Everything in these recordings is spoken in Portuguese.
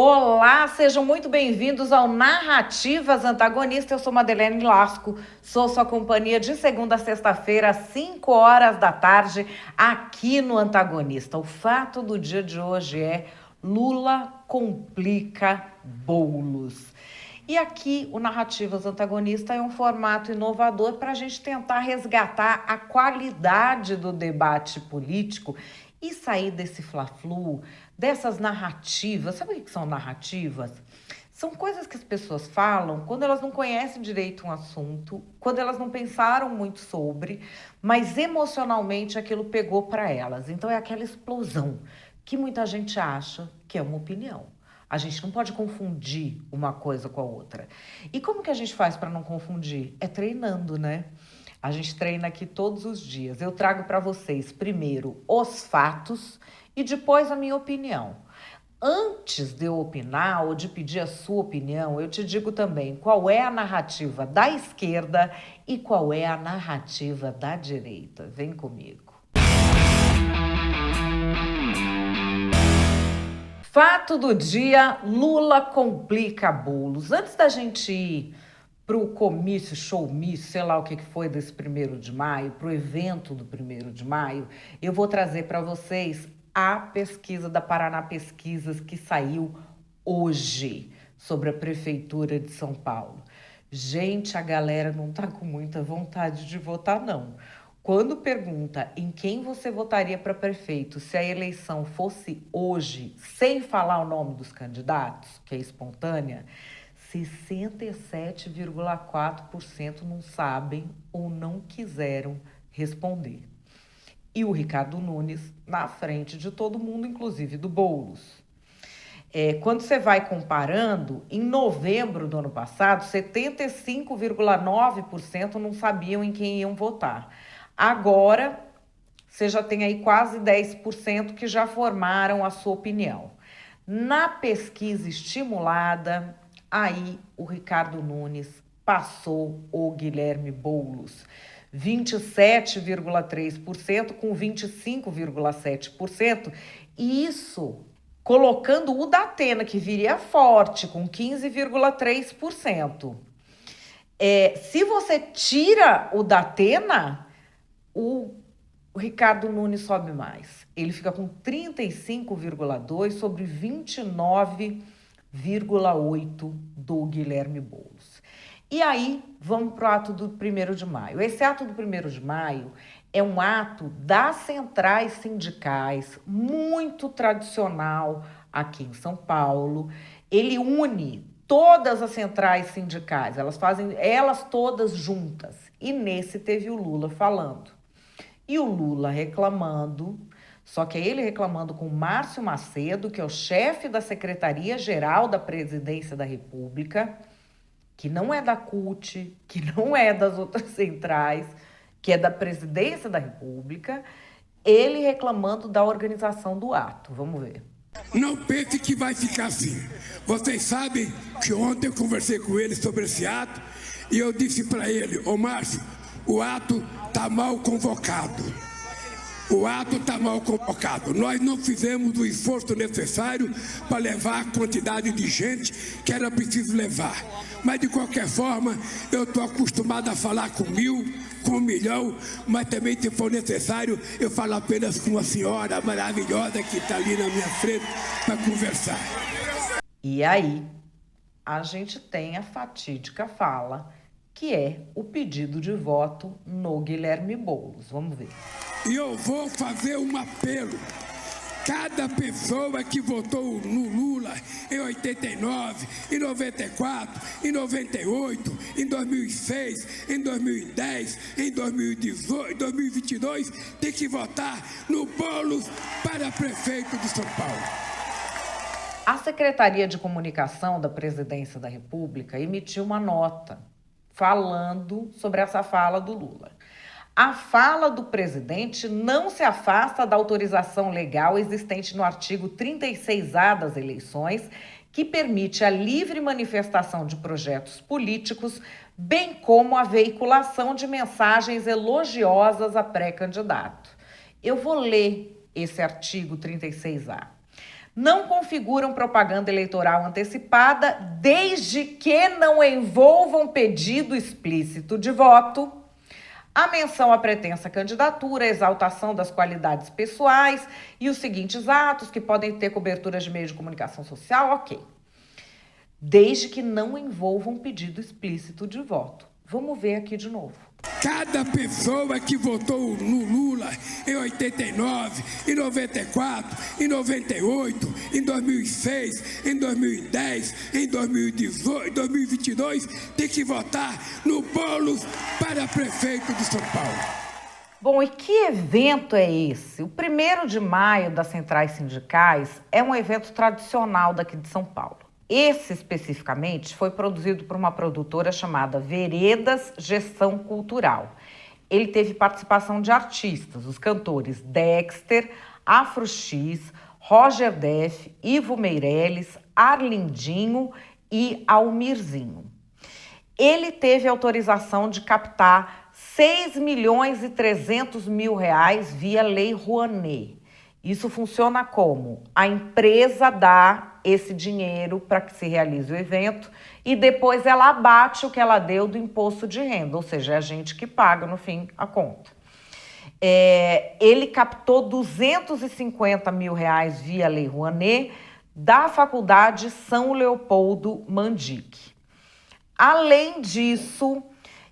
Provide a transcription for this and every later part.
Olá, sejam muito bem-vindos ao Narrativas Antagonista. Eu sou Madeleine Lasco, sou sua companhia de segunda a sexta-feira, às 5 horas da tarde, aqui no Antagonista. O fato do dia de hoje é Lula complica Boulos. E aqui o Narrativas Antagonista é um formato inovador para a gente tentar resgatar a qualidade do debate político e sair desse fla-flu, dessas narrativas. Sabe o que são narrativas? São coisas que as pessoas falam quando elas não conhecem direito um assunto, quando elas não pensaram muito sobre, mas emocionalmente aquilo pegou para elas. Então é aquela explosão que muita gente acha que é uma opinião. A gente não pode confundir uma coisa com a outra. E como que a gente faz para não confundir? É treinando, né? A gente treina aqui todos os dias. Eu trago para vocês primeiro os fatos e depois a minha opinião. Antes de eu opinar ou de pedir a sua opinião, eu te digo também qual é a narrativa da esquerda e qual é a narrativa da direita. Vem comigo. Fato do dia, Lula complica Boulos. Antes da gente ir pro comício, showmício, sei lá o que foi desse 1º de maio, pro evento do 1º de maio, eu vou trazer para vocês a pesquisa da Paraná Pesquisas que saiu hoje sobre a Prefeitura de São Paulo. Gente, a galera não tá com muita vontade de votar, não. Quando pergunta em quem você votaria para prefeito se a eleição fosse hoje, sem falar o nome dos candidatos, que é espontânea, 67,4% não sabem ou não quiseram responder. E o Ricardo Nunes na frente de todo mundo, inclusive do Boulos. Quando você vai comparando, em novembro do ano passado, 75,9% não sabiam em quem iam votar. Agora, você já tem aí quase 10% que já formaram a sua opinião. Na pesquisa estimulada, aí o Ricardo Nunes passou o Guilherme Boulos. 27,3% com 25,7%. E isso colocando o Datena, que viria forte, com 15,3%. Se você tira o Datena, o Ricardo Nunes sobe mais. Ele fica com 35,2% sobre 29,8% do Guilherme Boulos. E aí, vamos para o ato do 1º de maio. Esse ato do 1º de maio é um ato das centrais sindicais, muito tradicional aqui em São Paulo. Ele une todas as centrais sindicais, elas fazem elas todas juntas. E nesse teve o Lula falando. E o Lula reclamando, só que é ele reclamando com o Márcio Macedo, que é o chefe da Secretaria-Geral da Presidência da República, que não é da CUT, que não é das outras centrais, que é da Presidência da República, ele reclamando da organização do ato. Vamos ver. Não pense que vai ficar assim. Vocês sabem que ontem eu conversei com ele sobre esse ato e eu disse para ele: ô Márcio, o ato está mal convocado. O ato está mal convocado. Nós não fizemos o esforço necessário para levar a quantidade de gente que era preciso levar. Mas, de qualquer forma, eu estou acostumado a falar com 1.000, com 1 milhão, mas também, se for necessário, eu falo apenas com uma senhora maravilhosa que está ali na minha frente para conversar. E aí, a gente tem a fatídica fala, que é o pedido de voto no Guilherme Boulos. Vamos ver. E eu vou fazer um apelo. Cada pessoa que votou no Lula em 89, em 94, em 98, em 2006, em 2010, em 2018, em 2022, tem que votar no Boulos para prefeito de São Paulo. A Secretaria de Comunicação da Presidência da República emitiu uma nota falando sobre essa fala do Lula. A fala do presidente não se afasta da autorização legal existente no artigo 36A das eleições, que permite a livre manifestação de projetos políticos, bem como a veiculação de mensagens elogiosas a pré-candidato. Eu vou ler esse artigo 36A. não configuram propaganda eleitoral antecipada desde que não envolvam pedido explícito de voto, a menção à pretensa candidatura, a exaltação das qualidades pessoais e os seguintes atos que podem ter cobertura de meio de comunicação social, ok. Desde que não envolvam pedido explícito de voto. Vamos ver aqui de novo. Cada pessoa que votou no Lula em 89, em 94, em 98, em 2006, em 2010, em 2018, 2022, tem que votar no Boulos para prefeito de São Paulo. Bom, e que evento é esse? O 1º de maio das centrais sindicais é um evento tradicional daqui de São Paulo. Esse, especificamente, foi produzido por uma produtora chamada Veredas Gestão Cultural. Ele teve participação de artistas, os cantores Dexter, Afro X, Roger Def, Ivo Meirelles, Arlindinho e Almirzinho. Ele teve autorização de captar R$6.300.000 via Lei Rouanet. Isso funciona como? A empresa dá esse dinheiro para que se realize o evento e depois ela abate o que ela deu do imposto de renda, ou seja, é a gente que paga, no fim, a conta. Ele captou R$250.000 via Lei Rouanet da Faculdade São Leopoldo Mandic. Além disso,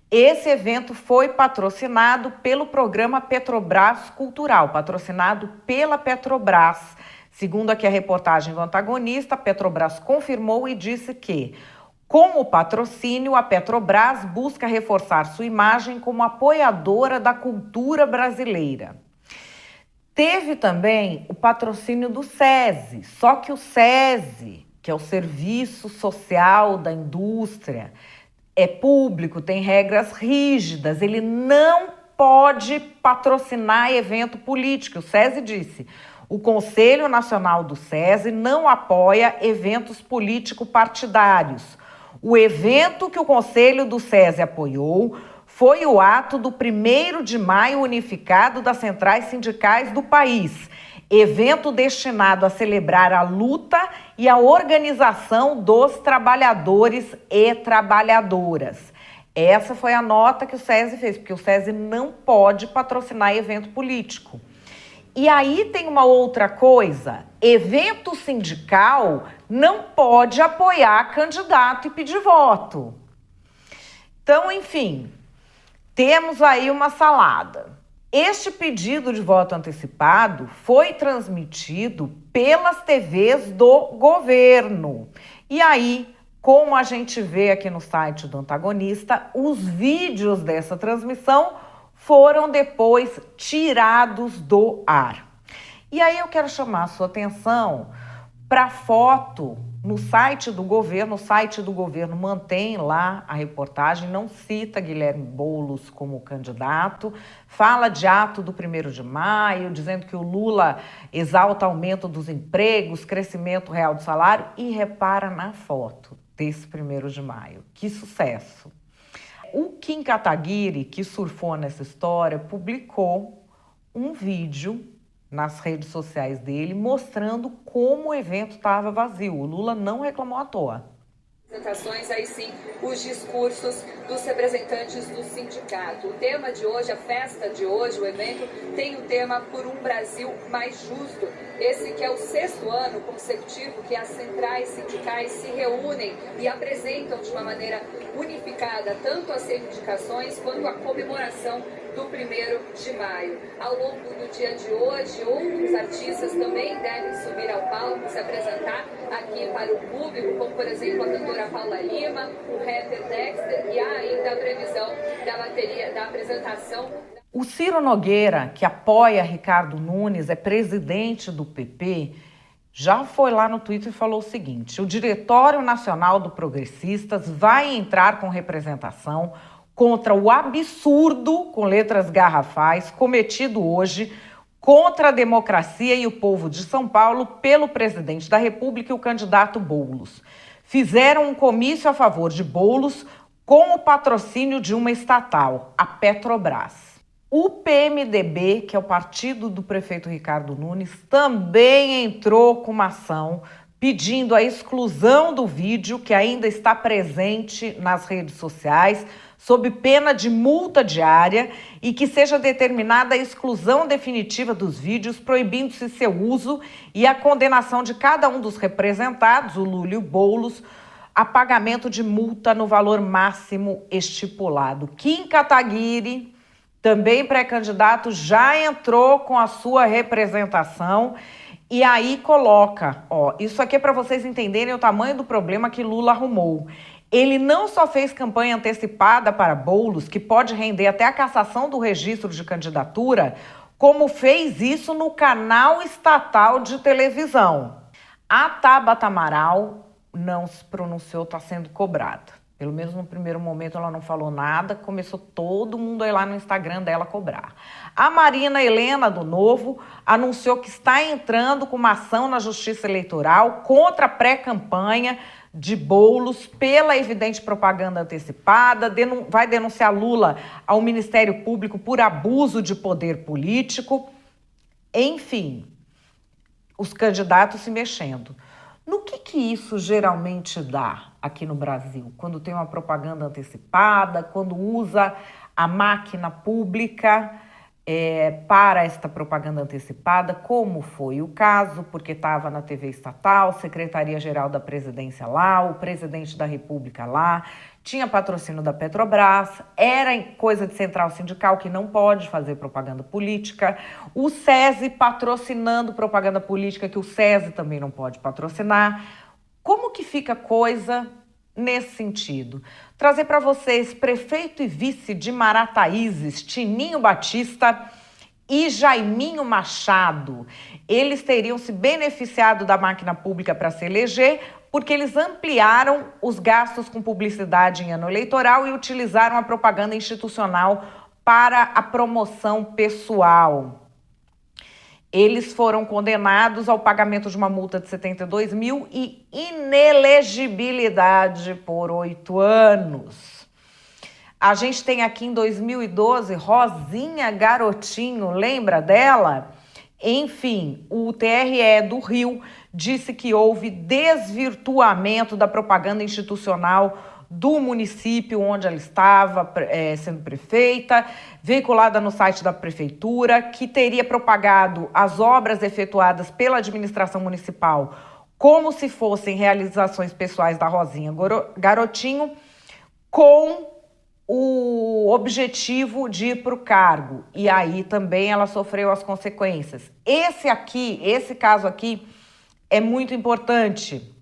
esse evento foi patrocinado pelo programa Petrobras Cultural, patrocinado pela Petrobras. Segundo aqui a reportagem do Antagonista, a Petrobras confirmou e disse que, com o patrocínio, a Petrobras busca reforçar sua imagem como apoiadora da cultura brasileira. Teve também o patrocínio do SESI, só que o SESI, que é o Serviço Social da Indústria, é público, tem regras rígidas, ele não pode patrocinar evento político. O SESI disse, o Conselho Nacional do SESI não apoia eventos político-partidários. O evento que o Conselho do SESI apoiou foi o ato do 1º de maio unificado das centrais sindicais do país, evento destinado a celebrar a luta e a organização dos trabalhadores e trabalhadoras. Essa foi a nota que o SESI fez, porque o SESI não pode patrocinar evento político. E aí tem uma outra coisa, evento sindical não pode apoiar candidato e pedir voto. Então, enfim, temos aí uma salada. Este pedido de voto antecipado foi transmitido pelas TVs do governo. E aí, como a gente vê aqui no site do Antagonista, os vídeos dessa transmissão foram depois tirados do ar. E aí eu quero chamar a sua atenção para a foto no site do governo. O site do governo mantém lá a reportagem, não cita Guilherme Boulos como candidato, fala de ato do 1º de maio, dizendo que o Lula exalta aumento dos empregos, crescimento real do salário, e repara na foto desse 1º de maio. Que sucesso! O Kim Kataguiri, que surfou nessa história, publicou um vídeo nas redes sociais dele mostrando como o evento estava vazio. O Lula não reclamou à toa. Apresentações, aí sim, os discursos dos representantes do sindicato. O tema de hoje, a festa de hoje, o evento, tem o tema Por um Brasil Mais Justo. Esse que é o 6º ano consecutivo que as centrais sindicais se reúnem e apresentam de uma maneira unificada tanto as reivindicações quanto a comemoração do 1º de maio. Ao longo do dia de hoje, outros artistas também devem subir ao palco, se apresentar aqui para o público, como por exemplo a cantora Paula Lima, o rapper Dexter, e há ainda a previsão da apresentação. O Ciro Nogueira, que apoia Ricardo Nunes, é presidente do PP, já foi lá no Twitter e falou o seguinte: o Diretório Nacional do Progressistas vai entrar com representação contra o absurdo, com letras garrafais, cometido hoje contra a democracia e o povo de São Paulo pelo presidente da República e o candidato Boulos. Fizeram um comício a favor de Boulos com o patrocínio de uma estatal, a Petrobras. O PMDB, que é o partido do prefeito Ricardo Nunes, também entrou com uma ação pedindo a exclusão do vídeo, que ainda está presente nas redes sociais, sob pena de multa diária, e que seja determinada a exclusão definitiva dos vídeos, proibindo-se seu uso e a condenação de cada um dos representados, o Lula e o Boulos, a pagamento de multa no valor máximo estipulado. Kim Kataguiri, também pré-candidato, já entrou com a sua representação e aí coloca, isso aqui é para vocês entenderem o tamanho do problema que Lula arrumou. Ele não só fez campanha antecipada para Boulos, que pode render até a cassação do registro de candidatura, como fez isso no canal estatal de televisão. A Tabata Amaral não se pronunciou, está sendo cobrada. Pelo menos no primeiro momento ela não falou nada, começou todo mundo a ir lá no Instagram dela cobrar. A Marina Helena, do Novo, anunciou que está entrando com uma ação na Justiça Eleitoral contra a pré-campanha de Boulos pela evidente propaganda antecipada, vai denunciar Lula ao Ministério Público por abuso de poder político. Enfim, os candidatos se mexendo. No que isso geralmente dá aqui no Brasil? Quando tem uma propaganda antecipada, quando usa a máquina pública para esta propaganda antecipada, como foi o caso, porque estava na TV estatal, Secretaria-Geral da Presidência lá, o presidente da República lá, tinha patrocínio da Petrobras, era coisa de central sindical que não pode fazer propaganda política, o SESI patrocinando propaganda política que o SESI também não pode patrocinar. Como que fica a coisa nesse sentido? Trazer para vocês prefeito e vice de Marataízes, Tininho Batista e Jaiminho Machado. Eles teriam se beneficiado da máquina pública para se eleger, porque eles ampliaram os gastos com publicidade em ano eleitoral e utilizaram a propaganda institucional para a promoção pessoal. Eles foram condenados ao pagamento de uma multa de 72 mil e inelegibilidade por 8 anos. A gente tem aqui em 2012 Rosinha Garotinho, lembra dela? Enfim, o TRE do Rio disse que houve desvirtuamento da propaganda institucional do município onde ela estava sendo prefeita, veiculada no site da prefeitura, que teria propagado as obras efetuadas pela administração municipal como se fossem realizações pessoais da Rosinha Garotinho, com o objetivo de ir para o cargo. E aí também ela sofreu as consequências. Esse caso aqui é muito importante.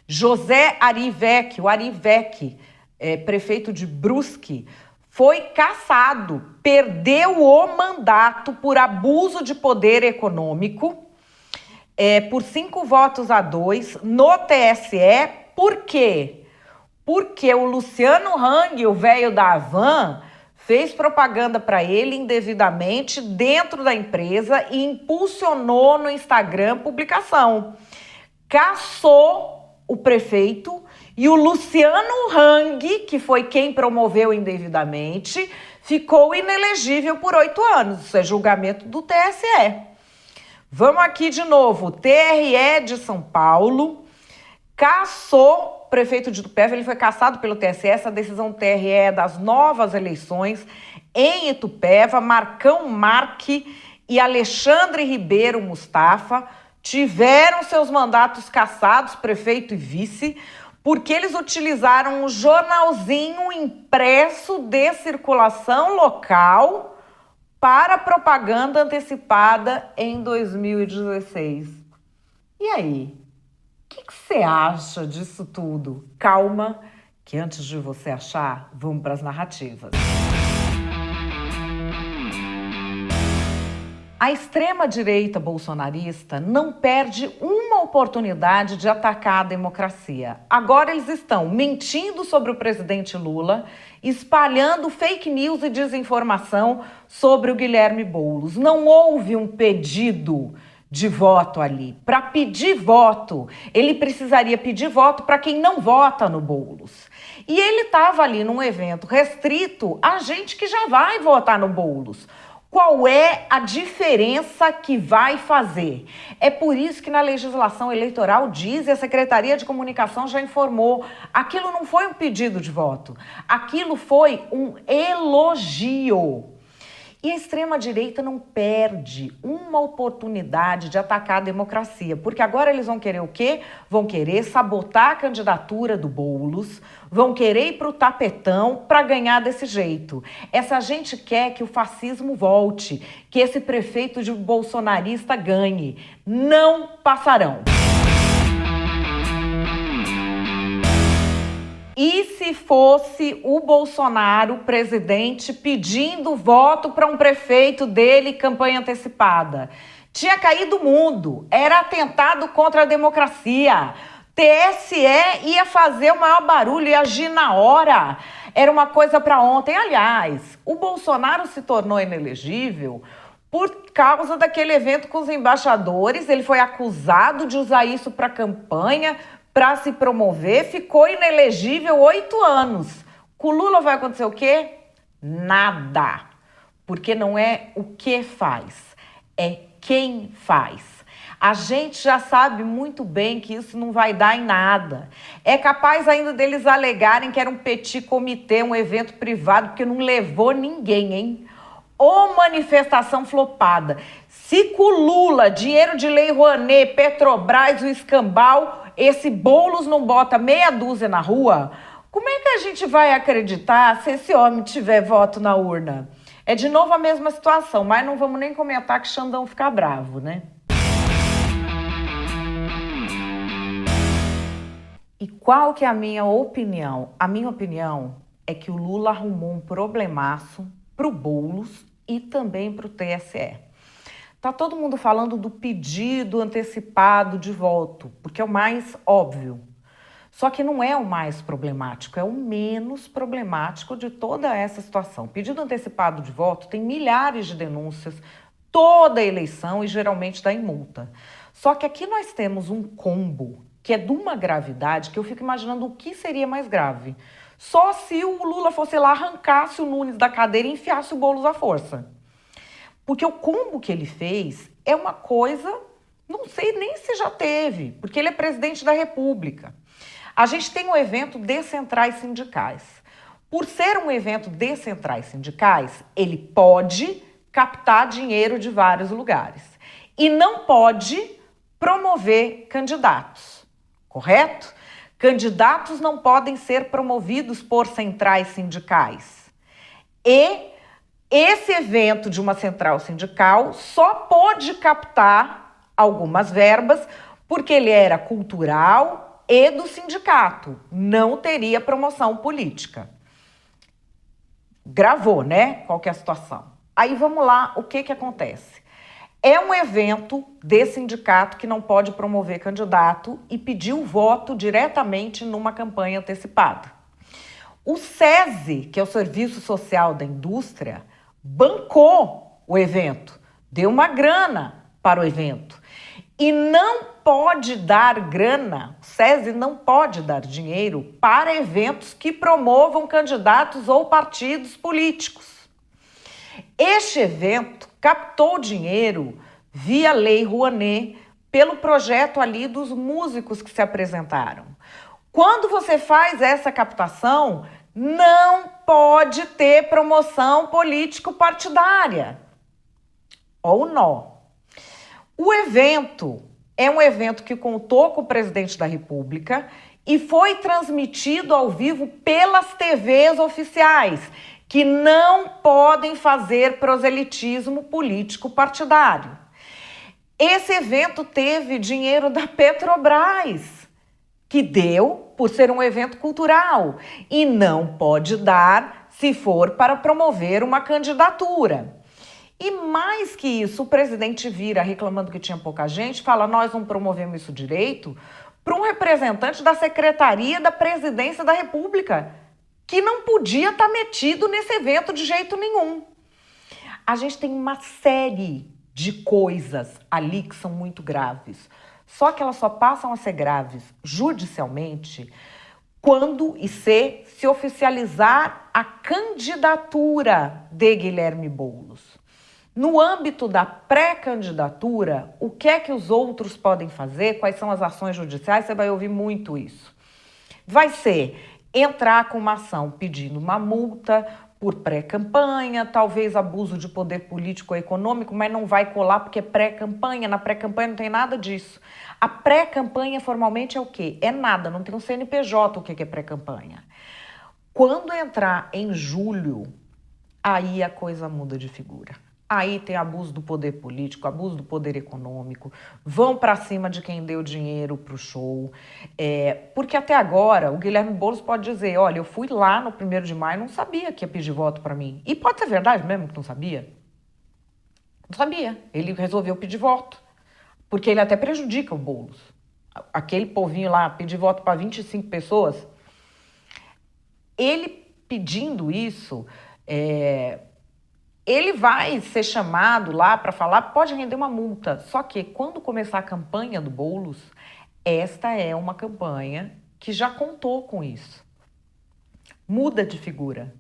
José Arivec, o Arivec, prefeito de Brusque, foi cassado, perdeu o mandato por abuso de poder econômico, por 5-2 no TSE. Por quê? Porque o Luciano Hang, o velho da Havan, fez propaganda para ele indevidamente dentro da empresa e impulsionou no Instagram publicação. Cassou o prefeito e o Luciano Hang, que foi quem promoveu indevidamente, ficou inelegível por 8 anos. Isso é julgamento do TSE. Vamos aqui de novo. TRE de São Paulo cassou o prefeito de Itupeva, ele foi cassado pelo TSE. Essa decisão do TRE é das novas eleições em Itupeva. Marcão Marque e Alexandre Ribeiro Mustafa tiveram seus mandatos cassados, prefeito e vice, porque eles utilizaram um jornalzinho impresso de circulação local para propaganda antecipada em 2016. E aí? O que você acha disso tudo? Calma, que antes de você achar, vamos para as narrativas. A extrema-direita bolsonarista não perde uma oportunidade de atacar a democracia. Agora eles estão mentindo sobre o presidente Lula, espalhando fake news e desinformação sobre o Guilherme Boulos. Não houve um pedido de voto ali. Para pedir voto, ele precisaria pedir voto para quem não vota no Boulos. E ele estava ali num evento restrito a gente que já vai votar no Boulos. Qual é a diferença que vai fazer? É por isso que na legislação eleitoral diz, e a Secretaria de Comunicação já informou, aquilo não foi um pedido de voto, aquilo foi um elogio. E a extrema-direita não perde uma oportunidade de atacar a democracia, porque agora eles vão querer o quê? Vão querer sabotar a candidatura do Boulos, vão querer ir para o tapetão para ganhar desse jeito. Essa gente quer que o fascismo volte, que esse prefeito de bolsonarista ganhe. Não passarão. E se fosse o Bolsonaro, presidente, pedindo voto para um prefeito dele, campanha antecipada? Tinha caído o mundo, era atentado contra a democracia. TSE ia fazer o maior barulho e agir na hora. Era uma coisa para ontem. Aliás, o Bolsonaro se tornou inelegível por causa daquele evento com os embaixadores. Ele foi acusado de usar isso para campanha, para se promover, ficou inelegível 8 anos. Com o Lula vai acontecer o quê? Nada. Porque não é o que faz, é quem faz. A gente já sabe muito bem que isso não vai dar em nada. É capaz ainda deles alegarem que era um petit comité, um evento privado, porque não levou ninguém, hein? Ô manifestação flopada. Se com o Lula, dinheiro de Lei Rouanet, Petrobras, o escambau, esse Boulos não bota meia dúzia na rua, como é que a gente vai acreditar se esse homem tiver voto na urna? É de novo a mesma situação, mas não vamos nem comentar que Xandão fica bravo, né? E qual que é a minha opinião? A minha opinião é que o Lula arrumou um problemaço pro Boulos e também pro TSE. Tá todo mundo falando do pedido antecipado de voto, porque é o mais óbvio. Só que não é o mais problemático, é o menos problemático de toda essa situação. Pedido antecipado de voto tem milhares de denúncias, toda eleição e geralmente dá em multa. Só que aqui nós temos um combo que é de uma gravidade que eu fico imaginando o que seria mais grave. Só se o Lula fosse lá, arrancasse o Nunes da cadeira e enfiasse o Boulos à força. Porque o combo que ele fez é uma coisa, não sei nem se já teve, porque ele é presidente da República. A gente tem um evento de centrais sindicais. Por ser um evento de centrais sindicais, ele pode captar dinheiro de vários lugares. E não pode promover candidatos, correto? Candidatos não podem ser promovidos por centrais sindicais. E esse evento de uma central sindical só pôde captar algumas verbas porque ele era cultural e do sindicato. Não teria promoção política. Gravou, né? Qual que é a situação? Aí vamos lá, o que acontece? É um evento de sindicato que não pode promover candidato e pediu voto diretamente numa campanha antecipada. O SESI, que é o Serviço Social da Indústria, bancou o evento, deu uma grana para o evento. E não pode dar grana, o SESI não pode dar dinheiro para eventos que promovam candidatos ou partidos políticos. Este evento captou dinheiro via Lei Rouanet pelo projeto ali dos músicos que se apresentaram. Quando você faz essa captação, não pode ter promoção político-partidária. Ou não. O evento é um evento que contou com o presidente da República e foi transmitido ao vivo pelas TVs oficiais, que não podem fazer proselitismo político-partidário. Esse evento teve dinheiro da Petrobras, que deu por ser um evento cultural, e não pode dar se for para promover uma candidatura. E mais que isso, o presidente vira reclamando que tinha pouca gente, fala, nós não promovemos isso direito, para um representante da Secretaria da Presidência da República, que não podia estar metido nesse evento de jeito nenhum. A gente tem uma série de coisas ali que são muito graves. Só que elas só passam a ser graves judicialmente quando e se oficializar a candidatura de Guilherme Boulos. No âmbito da pré-candidatura, o que é que os outros podem fazer? Quais são as ações judiciais? Você vai ouvir muito isso. Vai ser entrar com uma ação pedindo uma multa por pré-campanha, talvez abuso de poder político ou econômico, mas não vai colar porque é pré-campanha. Na pré-campanha não tem nada disso. A pré-campanha formalmente é o quê? É nada, não tem um CNPJ o que é pré-campanha. Quando entrar em julho, aí a coisa muda de figura. Aí tem abuso do poder político, abuso do poder econômico, vão para cima de quem deu dinheiro para o show. Porque até agora o Guilherme Boulos pode dizer, olha, eu fui lá no 1º de maio e não sabia que ia pedir voto para mim. E pode ser verdade mesmo que não sabia. Não sabia. Ele resolveu pedir voto. Porque ele até prejudica o Boulos. Aquele povinho lá pedir voto para 25 pessoas. Ele pedindo isso... ele vai ser chamado lá para falar, pode render uma multa. Só que quando começar a campanha do Boulos, esta é uma campanha que já contou com isso. Muda de figura.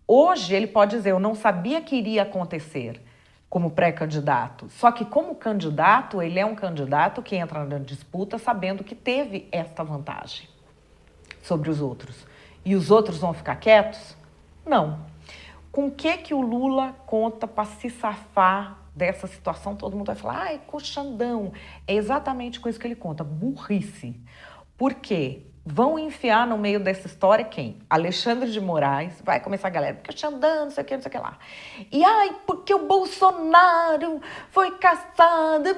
Hoje ele pode dizer, eu não sabia que iria acontecer como pré-candidato. Só que como candidato, ele é um candidato que entra na disputa sabendo que teve esta vantagem sobre os outros. E os outros vão ficar quietos? Não. Com o que o Lula conta para se safar dessa situação? Todo mundo vai falar, ai, coxandão. É exatamente com isso que ele conta, burrice. Por quê? Vão enfiar no meio dessa história quem? Alexandre de Moraes, vai começar a galera, porque Xandão, não sei o que, não sei o que lá. E ai, porque o Bolsonaro foi caçado,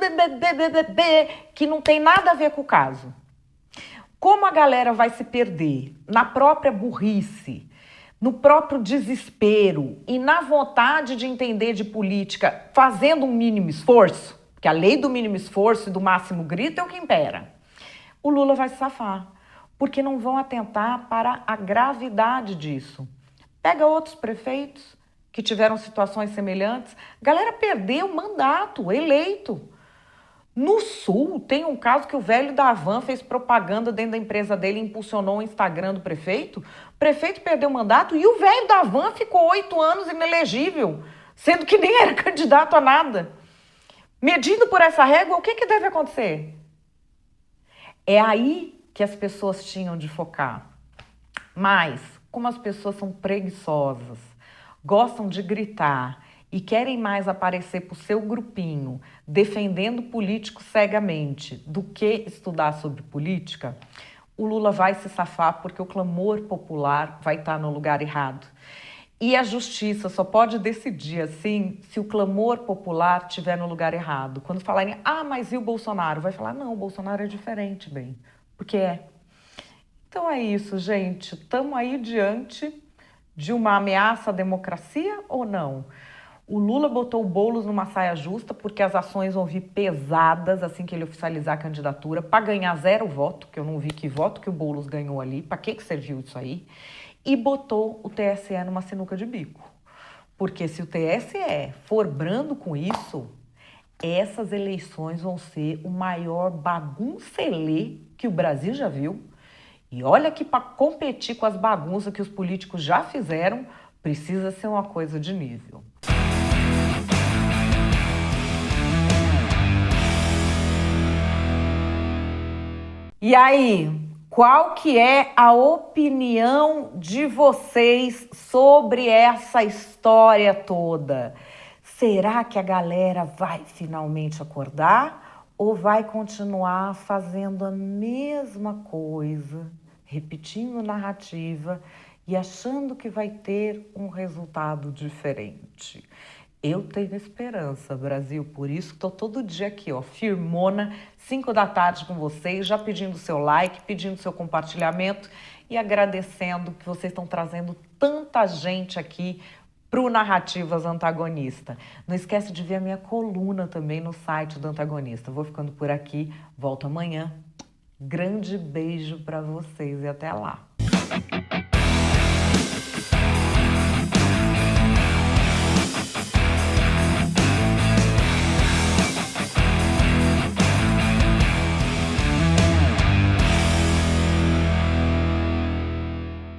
que não tem nada a ver com o caso. Como a galera vai se perder na própria burrice, no próprio desespero e na vontade de entender de política, fazendo um mínimo esforço, porque a lei do mínimo esforço e do máximo grito é o que impera, o Lula vai se safar, porque não vão atentar para a gravidade disso. Pega outros prefeitos que tiveram situações semelhantes, a galera perdeu o mandato, eleito. No Sul, tem um caso que o velho da Havan fez propaganda dentro da empresa dele, impulsionou o Instagram do prefeito. O prefeito perdeu o mandato e o velho da Havan ficou 8 anos inelegível, sendo que nem era candidato a nada. Medindo por essa régua, o que deve acontecer? É aí que as pessoas tinham de focar. Mas, como as pessoas são preguiçosas, gostam de gritar e querem mais aparecer para o seu grupinho, defendendo político cegamente, do que estudar sobre política, o Lula vai se safar porque o clamor popular vai estar no lugar errado. E a justiça só pode decidir assim se o clamor popular estiver no lugar errado. Quando falarem, mas e o Bolsonaro? Vai falar, não, o Bolsonaro é diferente, bem, porque é. Então é isso, gente. Estamos aí diante de uma ameaça à democracia ou não? O Lula botou o Boulos numa saia justa porque as ações vão vir pesadas assim que ele oficializar a candidatura para ganhar 0 voto, que eu não vi que voto que o Boulos ganhou ali, para que serviu isso aí, e botou o TSE numa sinuca de bico. Porque se o TSE for brando com isso, essas eleições vão ser o maior baguncelê que o Brasil já viu. E olha que para competir com as bagunças que os políticos já fizeram, precisa ser uma coisa de nível. E aí, qual que é a opinião de vocês sobre essa história toda? Será que a galera vai finalmente acordar ou vai continuar fazendo a mesma coisa, repetindo narrativa e achando que vai ter um resultado diferente? Eu tenho esperança, Brasil, por isso estou todo dia aqui, firmona, 5 da tarde com vocês, já pedindo seu like, pedindo seu compartilhamento e agradecendo que vocês estão trazendo tanta gente aqui para o Narrativas Antagonista. Não esquece de ver a minha coluna também no site do Antagonista. Vou ficando por aqui, volto amanhã. Grande beijo para vocês e até lá.